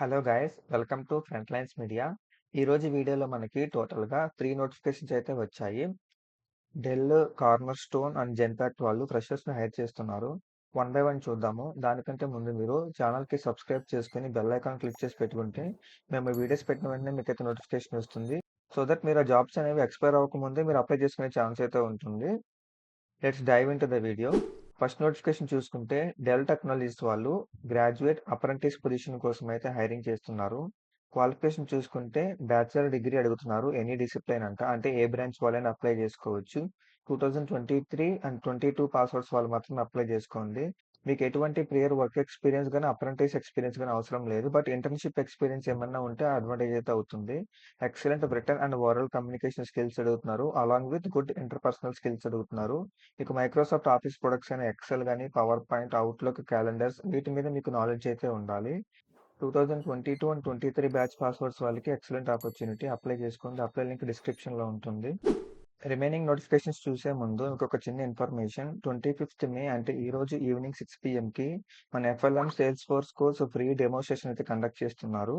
Hello guys welcome to Front Lines Media. ఈరోజు వీడియోలో మనకి టోటల్గా 3 నోటిఫికేషన్స్ అయితే వచ్చాయి. Dell, Cornerstone and Genpact వాళ్ళు ఫ్రెషర్స్ని హైర్ చేస్తున్నారు. వన్ బై వన్ చూద్దాము. దానికంటే ముందు మీరు ఛానల్కి సబ్స్క్రైబ్ చేసుకుని బెల్ ఐకాన్ క్లిక్ చేసి పెట్టుకుంటే మేము వీడియోస్ పెట్టిన వెంటనే మీకైతే నోటిఫికేషన్ వస్తుంది. సో దట్ మీరు ఆ జాబ్స్ అనేవి ఎక్స్పైర్ అవ్వకముందే మీరు అప్లై చేసుకునే ఛాన్స్ అయితే ఉంటుంది. Let's dive into the video. First notification చూసుకుంటే డెల్ టెక్నాలజీస్ వాళ్ళు గ్రాడ్యుయేట్ అప్రెంటిస్ పొజిషన్ కోసం అయితే హైరింగ్ చేస్తున్నారు. క్వాలిఫికేషన్ చూసుకుంటే బ్యాచిలర్ డిగ్రీ అడుగుతున్నారు. ఎనీ డిసిప్లైన్ అంట, అంటే ఏ బ్రాంచ్ వాళ్ళైనా అప్లై చేసుకోవచ్చు. 2023 అండ్ 22 పాస్వర్డ్స్ వాళ్ళు మాత్రం అప్లై చేసుకోండి. మీకు ఎటువంటి ప్రియర్ వర్క్ ఎక్స్పీరియన్స్ కానీ అప్రెంటిస్ ఎక్స్పీరియన్స్ కానీ అవసరం లేదు. బట్ ఇంటర్న్షిప్ ఎక్స్పీరియన్స్ ఏమన్నా ఉంటే అడ్వాంటేజ్ అయితే అవుతుంది. Excellent written and oral communication skills అడుగుతున్నారు. Along with good interpersonal skills అడుగుతున్నారు. మీకు మైక్రోసాఫ్ట్ ఆఫీస్ ప్రొడక్ట్స్ అయిన ఎక్సెల్ కానీ, పవర్ పాయింట్, అవుట్లుక్, క్యాలెండర్స్ వీటి మీద మీకు నాలెడ్జ్ అయితే ఉండాలి. 2022 అండ్ 23 బ్యాచ్ పాస్వర్డ్స్ వాళ్ళకి ఎక్సలెంట్ ఆపర్చునిటీ. అప్లై చేసుకోండి. అప్లై లింక్ డిస్క్రిప్షన్లో ఉంటుంది. రిమైనింగ్ నోటిఫికేషన్స్ చూసే ముందు ఇంకొక చిన్న ఇన్ఫర్మేషన్. 25th మే అంటే ఈ రోజు ఈవినింగ్ 6 PM మన FLM sales force course free demo session అయితే కండక్ట్ చేస్తున్నారు.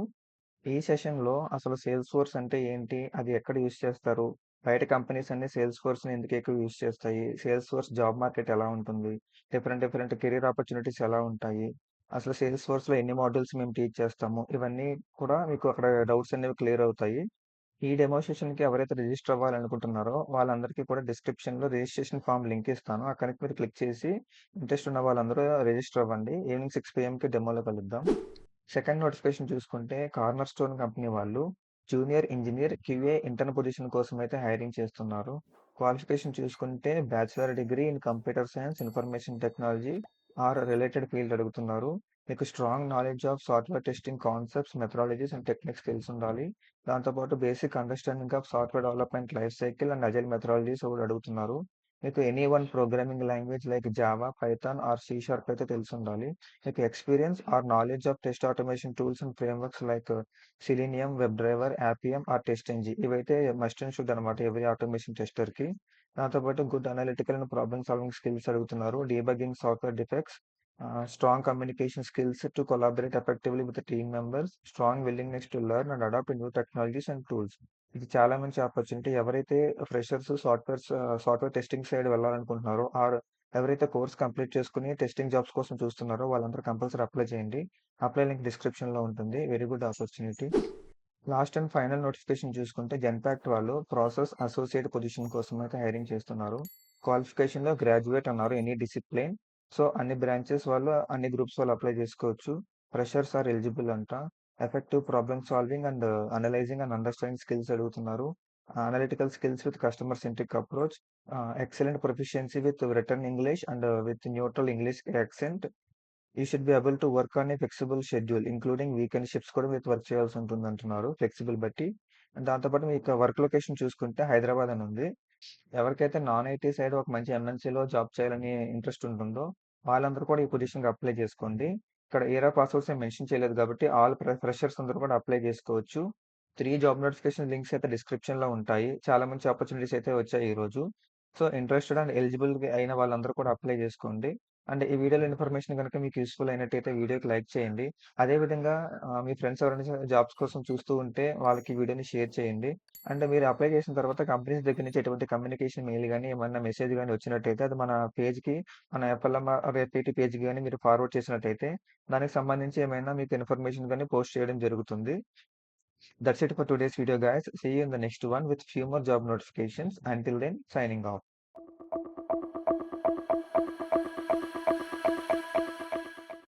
ఈ సెషన్లో అసలు సేల్స్ ఫోర్స్ అంటే ఏంటి, అది ఎక్కడ యూస్ చేస్తారు, బయట కంపెనీస్ అన్ని సేల్స్ ఫోర్స్ని ఎందుకు ఎక్కువ యూస్ చేస్తాయి, సేల్స్ ఫోర్స్ జాబ్ మార్కెట్ ఎలా ఉంటుంది, డిఫరెంట్ కెరీర్ ఆపర్చునిటీస్ ఎలా ఉంటాయి, అసలు సేల్స్ ఫోర్స్లో ఎన్ని మాడ్యూల్స్ మేము టీచ్ చేస్తాము, ఇవన్నీ కూడా మీకు అక్కడ డౌట్స్ అనేవి క్లియర్ అవుతాయి. ఈ డెమో సెషన్కి ఎవరైతే రిజిస్టర్ అవ్వాలనుకుంటున్నారో వాళ్ళందరికీ కూడా డిస్క్రిప్షన్లో రిజిస్ట్రేషన్ ఫామ్ లింక్ ఇస్తాను. అక్కడికి మీరు క్లిక్ చేసి ఇంట్రెస్ట్ ఉన్న వాళ్ళందరూ రిజిస్టర్ అవ్వండి. ఈవినింగ్ 6 PMకి డెమోలో కలుద్దాం. సెకండ్ నోటిఫికేషన్ చూసుకుంటే కార్నర్ స్టోన్ కంపెనీ వాళ్ళు junior engineer QA intern position కోసం అయితే హైరింగ్ చేస్తున్నారు. క్వాలిఫికేషన్ చూసుకుంటే bachelor degree in computer science, information technology or related field అడుగుతున్నారు. మీకు strong knowledge of software testing concepts, methodologies and techniques తెలిసి ఉండాలి. దాంతోపాటు basic understanding of software development life cycle and agile methodologies కూడా అడుగుతున్నారు. మీకు any one programming language like Java, Python or C sharp అయితే తెలిసి ఉండాలి. మీకు experience or knowledge of test automation tools and frameworks like Selenium, WebDriver, Appium or TestNG ఇవైతే must and should అనమాట every automation టెస్టర్కి. దాంతోపాటు good analytical and problem solving skills అడుగుతున్నారు. Debugging software defects, strong communication skills to collaborate effectively with the team members, strong willingness to learn and adopt new technologies and tools. ఇది చాలా మంచి opportunity. ఎవరైతే freshers software testing side వెళ్ళాలనుకుంటున్నారో or ఎవరైతే course complete చేసుకుని testing jobs కోసం చూస్తున్నారో వాళ్ళందరూ కంపల్సరీ అప్లై చేయండి. అప్లై లింక్ డిస్క్రిప్షన్లో ఉంటుంది. Very good opportunity. Last and final notification చూసుకుంటే జెన్పాక్ట్ వాళ్ళు ప్రాసెస్ అసోసియేట్ పొజిషన్ కోసం అయితే హైరింగ్ చేస్తున్నారు. క్వాలిఫికేషన్లో గ్రాడ్యుయేట్ అన్నారు, ఎనీ డిసిప్లిన్. సో అన్ని బ్రాంచెస్ వాళ్ళు అన్ని గ్రూప్స్ వాళ్ళు అప్లై చేసుకోవచ్చు. ఫ్రెషర్స్ ఆర్ ఎలిజిబుల్ అంట. Effective problem solving and analysing and understanding skills అడుగుతున్నారు. Analytical skills with customer centric approach, excellent proficiency with return English and with neutral English accent. You should be able to work on a flexible schedule including weekend shifts కూడా మీరు work చేయాల్సి ఉంటుంది అంటున్నారు, flexible బట్టి. And దాంతోపాటు మీకు work location చూసుకుంటే హైదరాబాద్ అని ఉంది. ఎవరికైతే నాన్ ఐటీ సైడ్ ఒక మంచి ఎంఎన్సీలో జాబ్ చేయాలని ఇంట్రెస్ట్ ఉంటుందో వాళ్ళందరూ కూడా ఈ పొజిషన్కి అప్లై చేసుకోండి. ఇక్కడ ఏరా పాస్వర్డ్స్ ఏం మెన్షన్ చేయలేదు కాబట్టి ఆల్ ఫ్రెషర్స్ అందరూ కూడా అప్లై చేసుకోవచ్చు. 3 జాబ్ నోటిఫికేషన్ లింక్స్ అయితే డిస్క్రిప్షన్లో ఉంటాయి. చాలా మంచి ఆపర్చునిటీస్ అయితే వచ్చాయి ఈరోజు. సో ఇంట్రెస్టెడ్ అండ్ ఎలిజిబుల్ అయిన వాళ్ళందరూ కూడా అప్లై చేసుకోండి. అండ్ ఈ వీడియోలో ఇన్ఫర్మేషన్ కనుక మీకు యూస్ఫుల్ అయినట్టయితే వీడియోకి లైక్ చేయండి. అదేవిధంగా మీ ఫ్రెండ్స్ ఎవరైనా జాబ్స్ కోసం చూస్తూ ఉంటే వాళ్ళకి ఈ వీడియోని షేర్ చేయండి. అండ్ మీరు అప్లై చేసిన తర్వాత కంపెనీస్ దగ్గర నుంచి ఎటువంటి కమ్యూనికేషన్ మెయిల్ కానీ ఏమన్నా మెసేజ్ కానీ వచ్చినట్టయితే అది మన పేజ్కి, మన ఎఫ్ఎల్ఎం ఎఫ్పిటి పేజ్కి కానీ మీరు ఫార్వర్డ్ చేసినట్టయితే దానికి సంబంధించి ఏమైనా మీకు ఇన్ఫర్మేషన్ కానీ పోస్ట్ చేయడం జరుగుతుంది. That's it for today's video, guys. See you in the next one with few more job notifications. Until then, signing off.